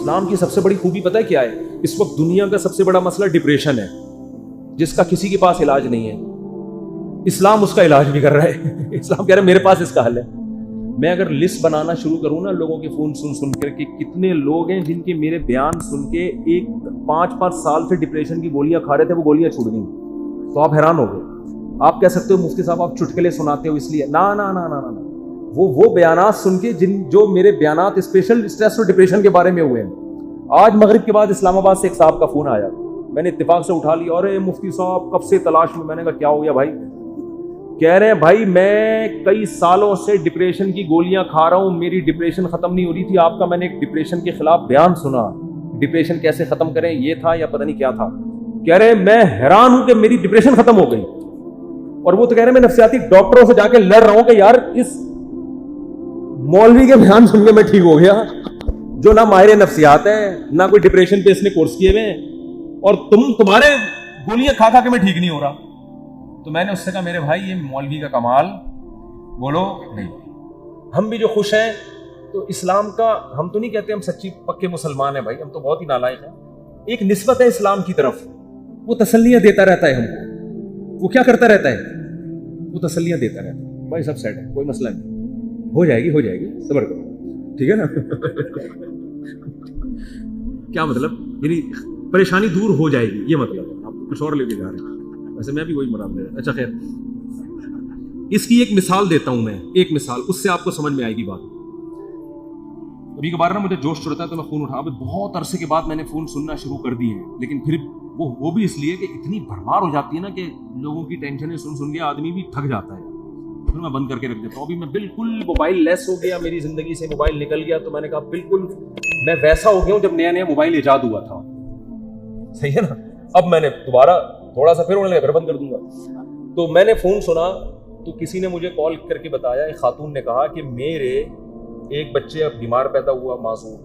اسلام کی سب سے بڑی خوبی پتہ ہے کیا ہے؟ اس وقت دنیا کا سب سے بڑا مسئلہ ڈپریشن ہے، جس کا کسی کے پاس علاج نہیں ہے. اسلام اس کا علاج بھی کر رہا ہے. اسلام کہہ رہا ہے میرے پاس اس کا حل ہے. میں اگر لسٹ بنانا شروع کروں نا لوگوں کے فون سن کر کہ کتنے لوگ ہیں جن کے میرے بیان سن کے 5 سال سے ڈپریشن کی گولیاں کھا رہے تھے، وہ گولیاں چھوٹ گئیں، تو آپ حیران ہو گئے. آپ کہہ سکتے ہو مفتی صاحب آپ چٹکلے سناتے ہو اس لیے. نا نا نا نا نا وہ بیانات سن کے جو میرے بیانات اسپیشل اسٹریس اور ڈپریشن کے بارے میں ہوئے ہیں. آج مغرب کے بعد اسلام آباد سے ایک صاحب کا فون آیا، میں نے اتفاق سے اٹھا لیا. اور مفتی صاحب کب سے تلاش میں. میں نے کہا کیا ہو گیا بھائی؟ کہہ رہے ہیں بھائی میں کئی سالوں سے ڈپریشن کی گولیاں کھا رہا ہوں، میری ڈپریشن ختم نہیں ہو رہی تھی. آپ کا میں نے ایک ڈپریشن کے خلاف بیان سنا، ڈپریشن کیسے ختم کریں یہ تھا یا پتہ نہیں کیا تھا. کہہ رہے ہیں میں حیران ہوں کہ میری ڈپریشن ختم ہو گئی. اور وہ تو کہہ رہے ہیں میں نفسیاتی ڈاکٹروں سے جا کے لڑ رہا ہوں کہ یار اس مولوی کے بیان سن کے میں ٹھیک ہو گیا جو نہ ماہر نفسیات ہے نہ کوئی ڈپریشن پہ اس نے کورس کیے ہوئے ہیں، اور تمہارے گولیاں کھا کھا کے میں ٹھیک نہیں ہو رہا. تو میں نے اس سے کہا میرے بھائی یہ مولوی کا کمال بولو نہیں. ہم بھی جو خوش ہیں تو اسلام کا، ہم تو نہیں کہتے ہم سچی پکے مسلمان ہیں بھائی، ہم تو بہت ہی نالائق ہیں. ایک نسبت ہے اسلام کی طرف، وہ تسلیاں دیتا رہتا ہے ہم کو. وہ کیا کرتا رہتا ہے؟ وہ تسلیاں دیتا رہتا ہے. بھائی سب سیٹ ہے، کوئی مسئلہ نہیں، ہو جائے گی، صبر کرو، ٹھیک ہے نا. کیا مطلب؟ یعنی پریشانی دور ہو جائے گی، یہ مطلب. آپ کچھ اور لے کے جا رہے ہیں، ویسے میں بھی وہی مراد لے رہا. اچھا خیر، اس کی ایک مثال دیتا ہوں میں، ایک مثال، اس سے آپ کو سمجھ میں آئے گی بات. ابھی کے بارے میں مجھے جوش چڑھتا ہے تو میں فون اٹھا. بہت عرصے کے بعد میں نے فون سننا شروع کر دی ہے، لیکن پھر وہ بھی اس لیے کہ اتنی بھرمار ہو جاتی ہے نا کہ لوگوں کی ٹینشنیں سن کے آدمی بھی تھک جاتا ہے. پھر میں بند کر کے رکھ دیتا ہوں. ابھی میں بالکل موبائل لیس ہو گیا، میری زندگی سے موبائل نکل گیا. تو میں نے کہا بالکل میں ویسا ہو گیا ہوں جب نیا موبائل ایجاد ہوا تھا. صحیح ہے نا؟ اب میں نے دوبارہ تھوڑا سا پھر ہونے لگا، پھر بند کر دوں گا. تو میں نے فون سنا تو کسی نے مجھے کال کر کے بتایا، ایک خاتون نے کہا کہ میرے ایک بچے اب بیمار پیدا ہوا معصوم،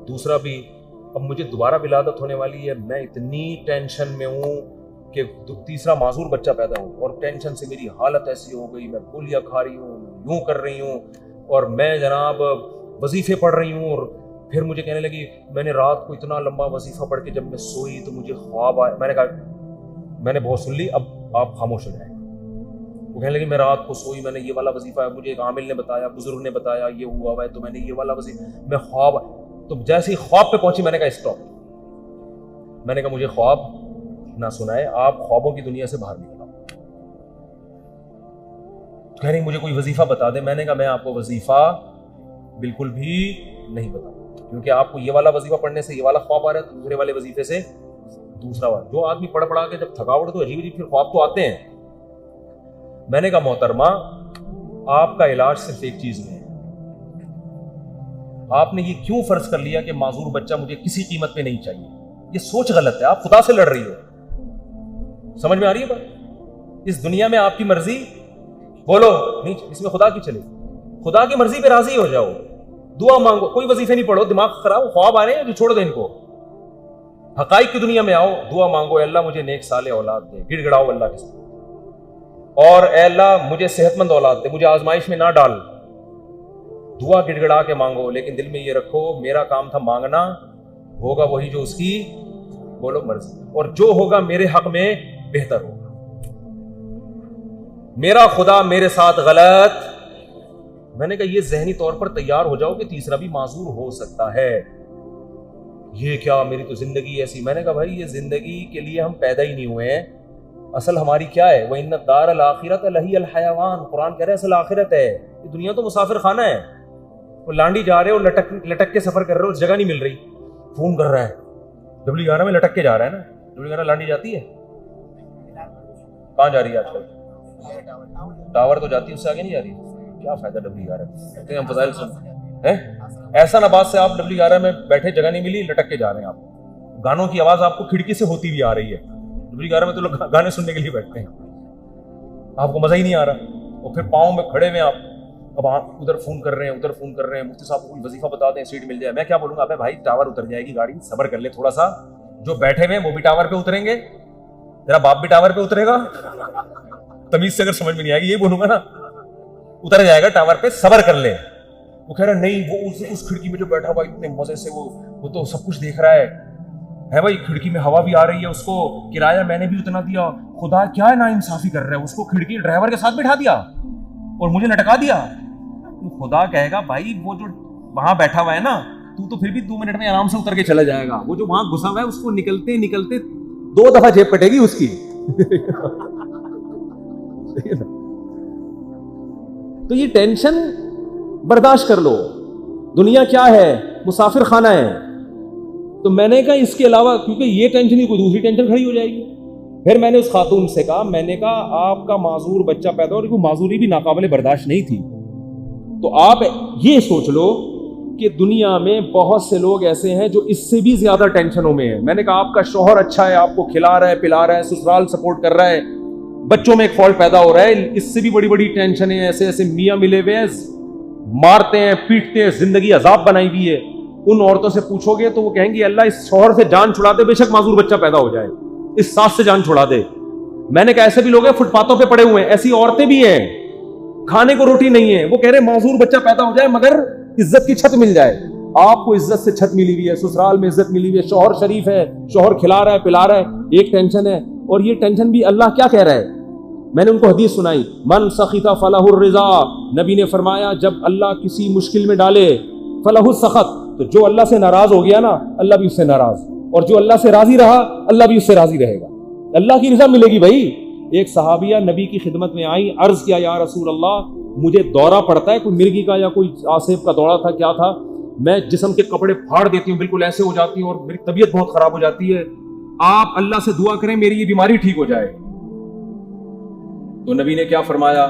دوسرا بھی اب مجھے دوبارہ ولادت ہونے والی ہے. میں اتنی ٹینشن میں ہوں کہ تیسرا معذور بچہ پیدا ہو، اور ٹینشن سے میری حالت ایسی ہو گئی، میں گولیاں کھا رہی ہوں، یوں کر رہی ہوں، اور میں جناب وظیفے پڑھ رہی ہوں. اور پھر مجھے کہنے لگی میں نے رات کو اتنا لمبا وظیفہ پڑھ کے جب میں سوئی تو مجھے خواب آیا. میں نے کہا میں نے بہت سن لی، اب آپ خاموش ہو جائیں. وہ کہنے لگی میں رات کو سوئی، میں نے یہ والا وظیفہ ہے، مجھے ایک عامل نے بتایا، بزرگ نے بتایا یہ ہوا ہوا ہے، تو میں نے یہ والا وظیفہ، میں خواب. تو جیسے ہی خواب پہ پہنچی میں نے کہا اسٹاپ. میں نے کہا مجھے خواب نہ سنائے، آپ خوابوں کی دنیا سے باہر نکل آؤ. کہہ رہی مجھے کوئی وظیفہ بتا دے. میں نے کہا میں آپ کو وظیفہ بالکل بھی نہیں بتاؤں، کیونکہ آپ کو یہ والا وظیفہ پڑھنے سے یہ والا خواب آ رہا ہے، تو دوسرے والے وظیفے سے دوسرا والا. جو آدمی پڑھا کے جب تھکاوٹ تو عجیب پھر خواب تو آتے ہیں. میں نے کہا محترمہ آپ کا علاج صرف ایک چیز میں ہے. آپ نے یہ کیوں فرض کر لیا کہ معذور بچہ مجھے کسی قیمت پہ نہیں چاہیے؟ یہ سوچ غلط ہے، آپ خدا سے لڑ رہی ہو. سمجھ میں آ رہی ہے بات؟ اس دنیا میں آپ کی مرضی بولو نہیں، اس میں خدا کی چلے. خدا کی مرضی پہ راضی ہو جاؤ، دعا مانگو، کوئی وظیفے نہیں پڑھو، دماغ خراب، خواب آ رہے ہیں جو چھوڑ دیں ان کو. حقائق کی دنیا میں آؤ، دعا مانگو، اے اللہ مجھے نیک صالح اولاد دے، گڑ گڑاؤ اللہ کے ساتھ، اور اے اللہ مجھے صحت مند اولاد دے، مجھے آزمائش میں نہ ڈال. دعا گڑ گڑا کے مانگو، لیکن دل میں یہ رکھو میرا کام تھا مانگنا، ہوگا وہی جو اس کی بولو مرضی، اور جو ہوگا میرے حق میں بہتر ہوگا. میرا خدا میرے ساتھ غلط. میں نے کہا یہ ذہنی طور پر تیار ہو جاؤ کہ تیسرا بھی معذور ہو سکتا ہے. یہ کیا میری تو زندگی ایسی. میں نے کہا بھائی یہ زندگی کے لیے ہم پیدا ہی نہیں ہوئے ہیں. اصل ہماری کیا ہے؟ وَإِنَّ الدَّارَ الْآخِرَةَ لَهِيَ الْحَيَوَانُ. قرآن کہہ رہا ہے اصل آخرت ہے. یہ دنیا تو مسافر خانہ ہے. وہ لانڈی جا رہے ہو، لٹک کے سفر کر رہے ہو، جگہ نہیں مل رہی، فون کر رہا ہے. W11 میں لٹک کے جا رہا ہے نا. W11 لانڈی جاتی ہے؟ کہاں جا رہی ہے آج کل؟ ٹاور تو جاتی ہے، اس سے آگے نہیں جا رہی. کیا فائدہ W11 ہم فضائل سن. احسن آباد سے آپ W11 میں بیٹھے، جگہ نہیں ملی، لٹک کے جا رہے ہیں. آپ گانوں کی آواز آپ کو کھڑکی سے ہوتی بھی آ رہی ہے. W11 میں تو لوگ گانے سننے کے لیے بیٹھتے ہیں، آپ کو مزہ ہی نہیں آ رہا. اور پھر پاؤں میں کھڑے ہوئے آپ، اب آپ ادھر فون کر رہے ہیں، ادھر فون کر رہے ہیں، مفتی صاحب کو کوئی وظیفہ بتا دیں، سیٹ مل جائے. میں کیا بولوں گا؟ ابے بھائی ٹاور اتر جائے گی گاڑی، صبر کر لے تھوڑا سا. جو بیٹھے ہوئے وہ بھی ٹاور پہ اتریں گے، تیرا باپ بھی ٹاور پہ اترے گا. تمیز سے اگر سمجھ میں نہیں آئے گی یہ بولوں گا نا، اتر جائے گا ٹاور پہ، صبر کر لے. وہ کہہ رہا نہیں وہ اس کھڑکی میں جو بیٹھا ہوا اتنے مزے سے وہ تو سب کچھ دیکھ رہا ہے بھائی, کھڑکی میں ہوا بھی آ رہی ہے, اس کو کرایہ میں نے بھی اتنا دیا, خدا کیا ہے ناانصافی کر رہا ہے, اس کو کھڑکی ڈرائیور کے ساتھ بٹھا دیا اور مجھے لٹکا دیا. خدا کہے گا بھائی وہ جو وہاں بیٹھا ہوا ہے نا, تو پھر بھی 2 منٹ میں آرام سے اتر کے چلا جائے گا, وہ جو وہاں گھسا ہوا ہے اس کو نکلتے نکلتے 2 دفعہ جیب پٹے گی اس کی. تو یہ ٹینشن برداشت کر لو, دنیا کیا ہے, مسافر خانہ ہے. تو میں نے کہا اس کے علاوہ, کیونکہ یہ ٹینشن ہی کوئی دوسری ٹینشن کھڑی ہو جائے گی. پھر میں نے اس خاتون سے کہا, میں نے کہا آپ کا معذور بچہ پیدا ہو, اور معذوری بھی ناقابل برداشت نہیں تھی, تو آپ یہ سوچ لو کہ دنیا میں بہت سے لوگ ایسے ہیں جو اس سے بھی زیادہ ٹینشنوں میں ہیں. میں نے کہا آپ کا شوہر اچھا ہے, آپ کو کھلا رہا ہے پلا رہا ہے, سسرال سپورٹ کر رہا ہے, بچوں میں ایک فالٹ پیدا ہو رہا ہے, اس سے بھی بڑی بڑی ٹینشنیں, ایسے ایسے میاں ملے ہوئے ہیں, مارتے ہیں پیٹتے ہیں, زندگی عذاب بنائی ہوئی ہے. ان عورتوں سے پوچھو گے تو وہ کہیں گی اللہ اس شوہر سے جان چھڑا دے, بے شک معذور بچہ پیدا ہو جائے, اس ساس سے جان چھڑا دے. میں نے کہا ایسے بھی لوگ ہیں فٹ پاتھوں پہ پڑے ہوئے ہیں, ایسی عورتیں بھی ہیں, کھانے کو روٹی نہیں ہے, وہ کہہ رہے معذور بچہ پیدا ہو جائے مگر عزت کی چھت مل جائے. آپ کو عزت سے چھت ملی ہوئی ہے, سسرال میں عزت ملی ہوئی ہے, شوہر شریف ہے, شوہر کھلا رہا ہے پلا رہا ہے, ایک ٹینشن ہے. اور یہ ٹینشن بھی اللہ کیا کہہ رہا ہے, میں نے ان کو حدیث سنائی, من سخط فلہ الرضا, نبی نے فرمایا جب اللہ کسی مشکل میں ڈالے فلہ السخط, تو جو اللہ سے ناراض ہو گیا نا اللہ بھی اس سے ناراض, اور جو اللہ سے راضی رہا اللہ بھی اس سے راضی رہے گا, اللہ کی رضا ملے گی. بھائی ایک صحابیہ نبی کی خدمت میں آئی, عرض کیا یا رسول اللہ مجھے دورہ پڑتا ہے, کوئی مرگی کا یا کوئی آصف کا دورہ تھا, کیا تھا, میں جسم کے کپڑے پھاڑ دیتی ہوں, بالکل ایسے ہو جاتی ہوں, اور میری طبیعت بہت خراب ہو جاتی ہے, آپ اللہ سے دعا کریں میری یہ بیماری ٹھیک ہو جائے. تو نبی نے کیا فرمایا,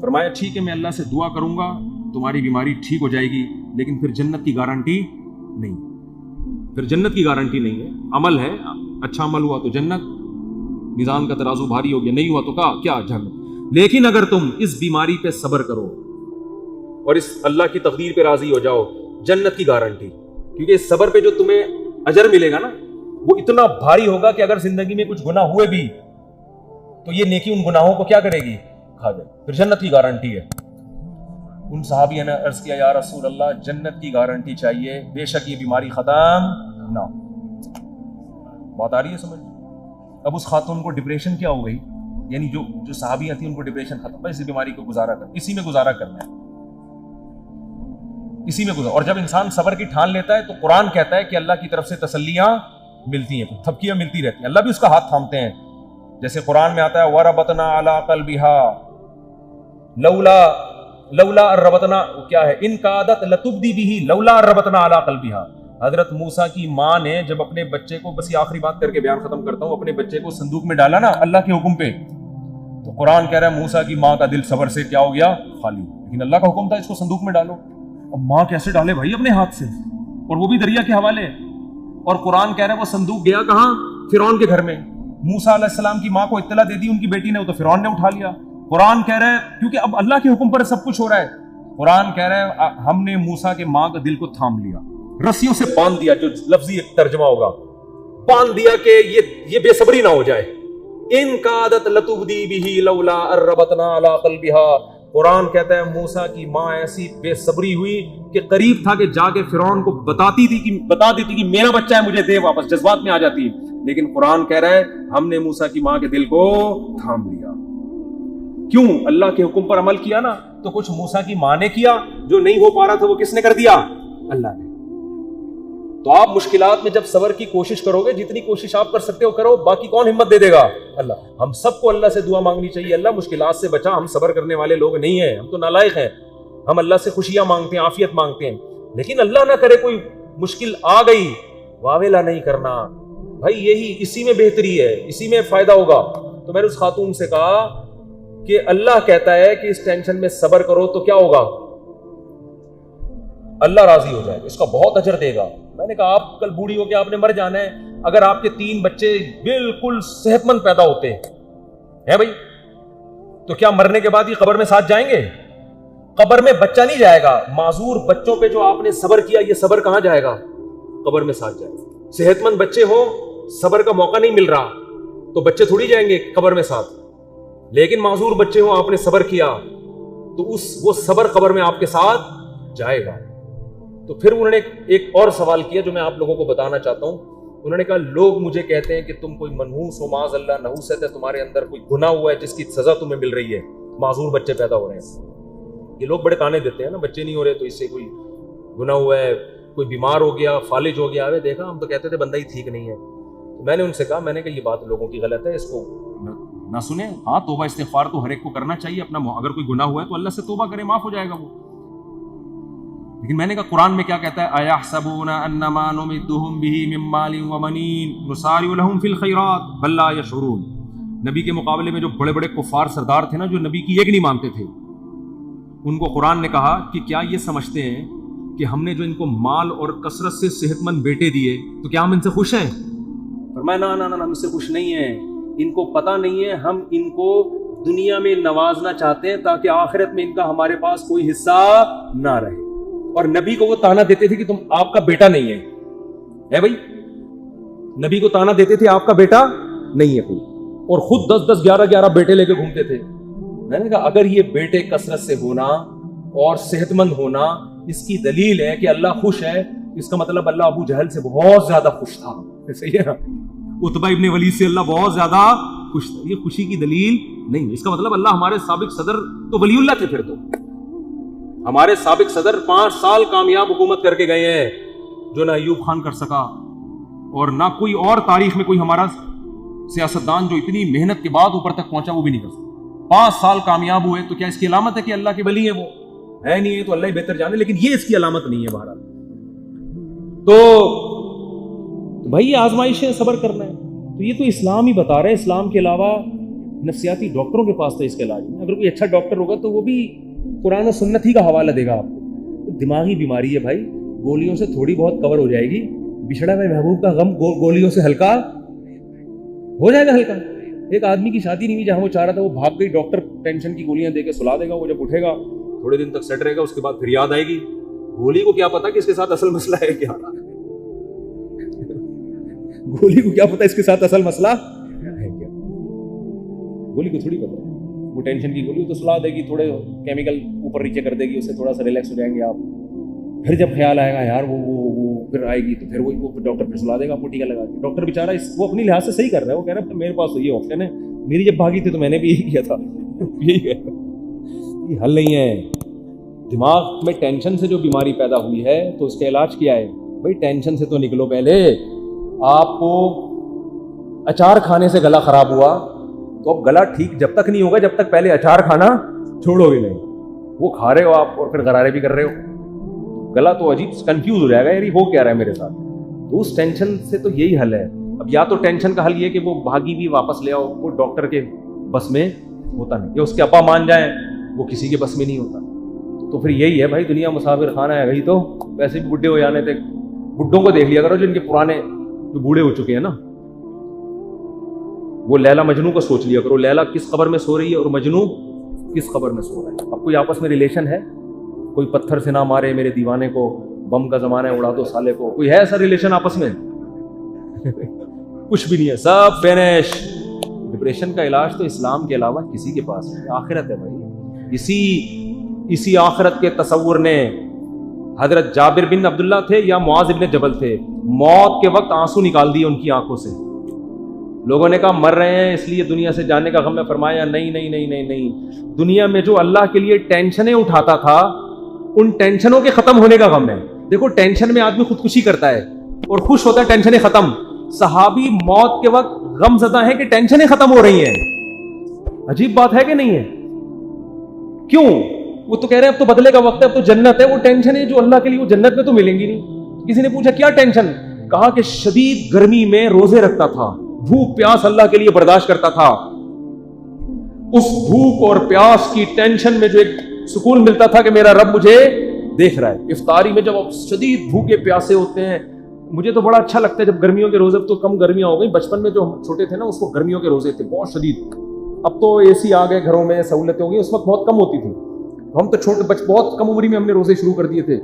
فرمایا ٹھیک ہے میں اللہ سے دعا کروں گا تمہاری بیماری ٹھیک ہو جائے گی, لیکن پھر جنت کی گارنٹی نہیں, پھر جنت کی گارنٹی نہیں ہے. عمل ہے, اچھا عمل ہوا تو جنت, میزان کا ترازو بھاری ہو گیا, نہیں ہوا تو کیا جنت. لیکن اگر تم اس بیماری پہ صبر کرو اور اس اللہ کی تقدیر پہ راضی ہو جاؤ, جنت کی گارنٹی. کیونکہ اس صبر پہ جو تمہیں اجر ملے گا نا وہ اتنا بھاری ہوگا کہ اگر زندگی میں کچھ گناہ ہوئے بھی تو یہ نیکی ان گناہوں کو کیا کرے گی, کھا جائے, پھر جنت کی گارنٹی ہے. ان صحابیوں نے عرض کیا یا رسول اللہ جنت کی گارنٹی چاہیے, بے شک یہ بیماری ختم نہ ہو. بات آ رہی ہے سمجھ. اب اس خاتون کو ڈپریشن کیا ہو گئی, یعنی جو صحابیاں تھیں ان کو ڈپریشن ختم, اس بیماری کو گزارا کر, اسی میں گزارا کرنا ہے, اسی میں گزارا. اور جب انسان صبر کی ٹھان لیتا ہے تو قرآن کہتا ہے کہ اللہ کی طرف سے تسلیاں ملتی ہیں, تھپکیاں ملتی رہتی ہیں, اللہ بھی اس کا ہاتھ تھامتے ہیں. جیسے قرآن میں آتا ہے وَرَبَطْنَا عَلَىٰ قَلْبِهَا لولا الربطنا, کیا ہے, ان کادت لتبدی بھی لولا الربطنا علی قلبها. حضرت موسیٰ کی ماں نے جب اپنے بچے کو, بس یہ آخری بات کر کے بیان ختم کرتا ہوں, اپنے بچے کو صندوق میں ڈالا نا اللہ کے حکم پہ, تو قرآن کہہ رہا ہے موسیٰ کی ماں کا دل صبر سے کیا ہو گیا, خالی. لیکن اللہ کا حکم تھا اس کو صندوق میں ڈالو. اب ماں کیسے ڈالے بھائی اپنے ہاتھ سے, اور وہ بھی دریا کے حوالے. اور قرآن کہہ رہا ہے وہ صندوق گیا کہاں, فرعون کے گھر میں. موسیٰ علیہ السلام کی ماں کو اطلاع دے دی ان کی بیٹی نے, تو فرعون نے اٹھا لیا. قرآن کہہ رہا ہے کیونکہ اب اللہ کے حکم پر سب کچھ ہو رہا ہے, قرآن کہہ رہا ہے ہم نے موسیٰ کے ماں کا دل کو تھام لیا, رسیوں سے باندھ دیا, جو لفظی ترجمہ ہوگا باندھ دیا کہ یہ بے صبری نہ ہو جائے. ان کادت لتبدی بھی لولا الربطنا علی قلبها. قرآن کہتا ہے موسیٰ کی ماں ایسی بے صبری ہوئی کہ قریب تھا کہ جا کے فرعون کو بتا دیتی کہ میرا بچہ ہے مجھے دے واپس, جذبات میں آ جاتی. لیکن قرآن کہہ رہا ہے ہم نے موسیٰ کی ماں کے دل کو تھام لیا. کیوں, اللہ کے حکم پر عمل کیا نا, تو کچھ موسیٰ کی ماں نے کیا, جو نہیں ہو پا رہا تھا وہ کس نے کر دیا, اللہ نے. تو آپ مشکلات میں جب صبر کی کوشش کرو گے, جتنی کوشش آپ کر سکتے ہو کرو, باقی کون ہمت دے دے گا, اللہ. ہم سب کو اللہ سے دعا مانگنی چاہیے, اللہ مشکلات سے بچا, ہم صبر کرنے والے لوگ نہیں ہیں, ہم تو نالائق ہیں. ہم اللہ سے خوشیاں مانگتے ہیں, عافیت مانگتے ہیں, لیکن اللہ نہ کرے کوئی مشکل آ گئی, واویلا نہیں کرنا بھائی, یہی اسی میں بہتری ہے, اسی میں فائدہ ہوگا. تو میں نے اس خاتون سے کہا کہ اللہ کہتا ہے کہ اس ٹینشن میں صبر کرو تو کیا ہوگا, اللہ راضی ہو جائے گا, اس کا بہت اجر دے گا. میں نے کہا آپ کل بوڑھی ہو کے آپ نے مر جانا ہے, اگر آپ کے 3 بچے بالکل صحت مند پیدا ہوتے ہیں بھائی, تو کیا مرنے کے بعد یہ قبر میں ساتھ جائیں گے؟ قبر میں بچہ نہیں جائے گا. معذور بچوں پہ جو آپ نے صبر کیا, یہ صبر کہاں جائے گا, قبر میں ساتھ جائے گا. صحت مند بچے ہوں, صبر کا موقع نہیں مل رہا, تو بچے تھوڑی جائیں گے قبر میں ساتھ. لیکن معذور بچے ہوں, آپ نے صبر کیا, تو وہ صبر قبر میں آپ کے ساتھ جائے گا. تو پھر انہوں نے ایک اور سوال کیا جو میں آپ لوگوں کو بتانا چاہتا ہوں. انہوں نے کہا لوگ مجھے کہتے ہیں کہ تم کوئی منحوس ہو، معاذ اللہ نحوست ہے تمہارے اندر، کوئی گناہ ہوا ہے جس کی سزا تمہیں مل رہی ہے، معذور بچے پیدا ہو رہے ہیں. یہ لوگ بڑے تانے دیتے ہیں نا، بچے نہیں ہو رہے تو اس سے کوئی گناہ ہوا ہے، کوئی بیمار ہو گیا، فالج ہو گیا. دیکھا ہم تو کہتے تھے بندہ ہی ٹھیک نہیں ہے. تو میں نے ان سے کہا، میں نے کہا یہ بات لوگوں کی غلط ہے، اس کو نہ سنیں. ہاں توبہ استغفار تو ہر ایک کو کرنا چاہیے اپنا، اگر کوئی گناہ ہوا ہے تو اللہ سے توبہ کرے، معاف ہو جائے گا وہ. لیکن میں نے کہا قرآن میں کیا کہتا ہے، اَيَحْسَبُونَ أَنَّمَا نُمِدُّهُم بِهِ مِن مَّالٍ وَبَنِينَ نُسَارِعُ لَهُمْ فِي الْخَيْرَاتِ بَل لَّا يَشْعُرُونَ. نبی کے مقابلے میں جو بڑے بڑے کفار سردار تھے نا، جو نبی کی ایک نہیں مانتے تھے، ان کو قرآن نے کہا کہ کیا یہ سمجھتے ہیں کہ ہم نے جو ان کو مال اور کثرت سے صحت مند بیٹے دیے تو کیا ہم ان سے خوش ہیں؟ فرمایا نہ ہم اس سے خوش نہیں ہیں. ان کو پتہ نہیں ہے ہم ان کو دنیا میں نوازنا چاہتے ہیں تاکہ آخرت میں ان کا ہمارے پاس کوئی حصہ نہ رہے. اور نبی کو وہ تانا دیتے تھے کہ تم آپ کا بیٹا نہیں ہے بھائی، نبی کو تانا دیتے تھے آپ کا بیٹا نہیں ہے کوئی، اور خود 10 11 بیٹے لے کے گھومتے تھے. میں نے کہا اگر یہ بیٹے کثرت سے ہونا اور صحت مند ہونا اس کی دلیل ہے کہ اللہ خوش ہے، اس کا مطلب اللہ ابو جہل سے بہت زیادہ خوش تھا. صحیح ہے نا؟ عتبہ ابن ولید سے اللہ بہت زیادہ خوش تھا. یہ خوشی کی دلیل نہیں. اس کا مطلب اللہ ہمارے سابق صدر تو ولی اللہ تھے. پھر تو ہمارے سابق صدر 5 سال کامیاب حکومت کر کے گئے ہیں، جو نہ ایوب خان کر سکا اور نہ کوئی اور تاریخ میں کوئی ہمارا سیاستدان جو اتنی محنت کے بعد اوپر تک پہنچا وہ بھی نہیں کر سکتا. 5 سال کامیاب ہوئے تو کیا اس کی علامت ہے کہ اللہ کے ولی ہیں؟ وہ ہے نہیں ہے تو اللہ ہی بہتر جانے، لیکن یہ اس کی علامت نہیں ہے. بہرحال تو بھائی یہ آزمائش ہے، صبر کرنا ہے. تو یہ تو اسلام ہی بتا رہا ہے. اسلام کے علاوہ نفسیاتی ڈاکٹروں کے پاس تو اس کا علاج نہیں. اگر کوئی اچھا ڈاکٹر ہوگا تو وہ بھی قرآن و سنت ہی کا حوالہ دے گا آپ کو. دماغی بیماری ہے بھائی، گولیوں سے تھوڑی بہت کور ہو جائے گی. بچھڑا ہوئے محبوب کا غم گولیوں سے ہلکا ہو جائے گا. ہلکا ایک آدمی کی شادی نہیں ہوئی جہاں وہ چاہ رہا تھا، وہ بھاگ گئی، ڈاکٹر ٹینشن کی گولیاں دے کے سلا دے گا. وہ جب اٹھے گا تھوڑے دن تک سیٹ رہے گا، اس کے بعد پھر یاد آئے گی. گولی کو کیا پتا کہ اس کے ساتھ اصل مسئلہ ہے کیا؟ گولی کو کیا پتا اس کے ساتھ اصل مسئلہ ہے کیا؟ گولی کو تھوڑی پتا. وہ ٹینشن کی گولی تو سلا دے گی، تھوڑے کیمیکل اوپر نیچے کر دے گی، اس سے تھوڑا سا ریلیکس ہو جائیں گے آپ. پھر جب خیال آئے گا یار وہ پھر آئے گی تو پھر وہ ڈاکٹر پھر سلا دے گا، ٹیکا لگا کے. ڈاکٹر بیچارہ وہ اپنی لحاظ سے صحیح کر رہا ہے. وہ کہہ رہا ہے میرے پاس تو یہ آپشن ہے، میری جب بھاگی تھی تو میں نے بھی یہی کیا تھا. یہی ہے، یہ حل نہیں ہے. دماغ میں ٹینشن سے جو بیماری پیدا ہوئی ہے تو اس کا علاج کیا ہے بھائی؟ ٹینشن سے تو نکلو. پہلے آپ کو اچار کھانے سے گلا خراب ہوا تو اب گلا ٹھیک جب تک نہیں ہوگا جب تک پہلے اچار کھانا چھوڑو گے نہیں. وہ کھا رہے ہو آپ اور پھر غرارے بھی کر رہے ہو، گلا تو عجیب کنفیوز ہو جائے گا، یار ہو کیا رہا ہے میرے ساتھ. تو اس ٹینشن سے تو یہی حل ہے. اب یا تو ٹینشن کا حل یہ کہ وہ بھاگی بھی واپس لے آؤ، وہ ڈاکٹر کے بس میں ہوتا نہیں. یا اس کے ابا مان جائیں، وہ کسی کے بس میں نہیں ہوتا. تو پھر یہی ہے بھائی، دنیا مسافر خانہ ہے گئی تو ویسے بھی بڈھے ہو جانے تھے. بڈھوں کو دیکھ لیا کرو جو ان کے پرانے جو بوڑھے ہو چکے ہیں نا، وہ لیلا مجنو کو سوچ لیا کرو. لیلا کس قبر میں سو رہی ہے اور مجنو کس قبر میں سو رہا ہے. اب کوئی آپس میں ریلیشن ہے؟ کوئی پتھر سے نہ مارے میرے دیوانے کو، بم کا زمانہ ہے اڑا دو سالے کو. کوئی ہے ایسا ریلیشن آپس میں؟ کچھ بھی نہیں ہے، سب فینش. ڈپریشن کا علاج تو اسلام کے علاوہ کسی کے پاس نہیں. آخرت ہے بھائی. اسی آخرت کے تصور نے حضرت جابر بن عبداللہ تھے یا معاذ بن جبل تھے، موت کے وقت آنسو نکال دیے ان کی آنکھوں سے. لوگوں نے کہا مر رہے ہیں اس لیے دنیا سے جانے کا غم ہے. فرمایا نہیں، دنیا میں جو اللہ کے لیے ٹینشنیں اٹھاتا تھا ان ٹینشنوں کے ختم ہونے کا غم ہے. دیکھو ٹینشن میں آدمی خودکشی کرتا ہے اور خوش ہوتا ہے ٹینشنیں ختم. صحابی موت کے وقت غم زدہ ہیں کہ ٹینشنیں ختم ہو رہی ہیں. عجیب بات ہے کہ نہیں ہے؟ کیوں؟ وہ تو کہہ رہے ہیں اب تو بدلے کا وقت ہے، اب تو جنت ہے. وہ ٹینشنیں جو اللہ کے لیے وہ جنت میں تو ملیں گی نہیں. کسی نے پوچھا کیا ٹینشن؟ کہا کہ شدید گرمی میں روزے رکھتا تھا، بھوک پیاس اللہ کے لیے برداشت کرتا تھا. اس بھوک اور پیاس کی ٹینشن میں جو ایک سکون ملتا تھا کہ میرا رب مجھے دیکھ رہا ہے. افطاری میں جب آپ شدید بھوکے پیاسے ہوتے ہیں، مجھے تو بڑا اچھا لگتا ہے جب گرمیوں کے روزے، تو کم گرمیاں ہو گئی. بچپن میں جو ہم چھوٹے تھے نا اس وقت گرمیوں کے روزے تھے بہت شدید. اب تو اے سی آ گئے گھروں میں، سہولتیں ہو گئی. اس وقت بہت کم ہوتی تھی. ہم تو چھوٹے بہت کم عمری میں ہم نے روزے شروع کر دیے تھے.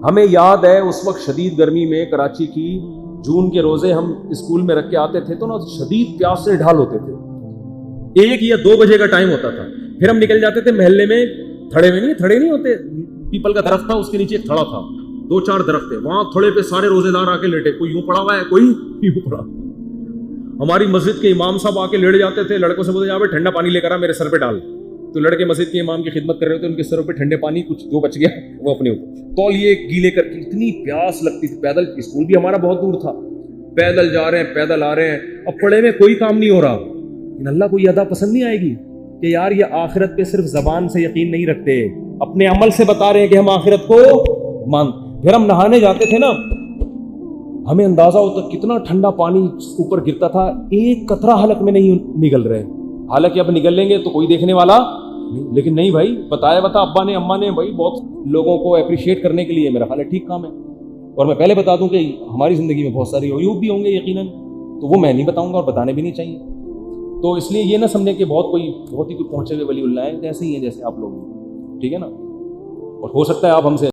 ہمیں یاد ہے اس وقت شدید گرمی میں کراچی کی جون کے روزے ہم اسکول میں رکھ کے آتے تھے تو نا شدید پیاس سے ڈھال ہوتے تھے. 1 یا 2 بجے کا ٹائم ہوتا تھا. پھر ہم نکل جاتے تھے محلے میں، تھڑے نہیں ہوتے پیپل کا درخت تھا, اس کے نیچے ایک تھڑا تھا, 2-4 درخت تھے, وہاں تھڑے پہ سارے روزے دار آ کے لیٹے, کوئی یوں پڑا ہوا ہے, کوئی یوں پڑا. ہماری مسجد کے امام صاحب آ کے لیٹ جاتے تھے, لڑکوں سے بولتے یہاں پہ ٹھنڈا پانی لے کر آ میرے سر پہ ڈال. تو لڑکے مسجد کے امام کی خدمت کر رہے تھے, ان کے سروں پہ ٹھنڈے پانی, کچھ جو بچ گیا وہ اپنے اوپر تولیے گیلے کر کے. اتنی پیاس لگتی تھی, پیدل, اسکول بھی ہمارا بہت دور تھا, پیدل جا رہے ہیں, پیدل آ رہے ہیں. اب پڑھے میں کوئی کام نہیں ہو رہا, لیکن اللہ کو یہ ادا پسند نہیں آئے گی کہ یار یہ آخرت پہ صرف زبان سے یقین نہیں رکھتے, اپنے عمل سے بتا رہے ہیں کہ ہم آخرت کو مان. پھر ہم نہانے جاتے تھے نا, ہمیں اندازہ ہوتا کتنا ٹھنڈا پانی اوپر گرتا تھا, ایک قطرہ حلق میں نہیں نگل رہے. حالانکہ اب نگل لیں گے تو کوئی دیکھنے والا نہیں, لیکن نہیں بھائی, بتایا بتا ابا نے اماں نے, بھائی بہت لوگوں کو اپریشیٹ کرنے کے لیے میرا خیال ہے ٹھیک کام ہے. اور میں پہلے بتا دوں کہ ہماری زندگی میں بہت ساری عیوب بھی ہوں گے یقیناً, تو وہ میں نہیں بتاؤں گا اور بتانے بھی نہیں چاہیے. تو اس لیے یہ نہ سمجھیں کہ بہت ہی کوئی پہنچے ہوئے ولی اللہ ہے, ایسے ہی ہیں جیسے آپ لوگ, ٹھیک ہے نا. اور ہو سکتا ہے آپ ہم سے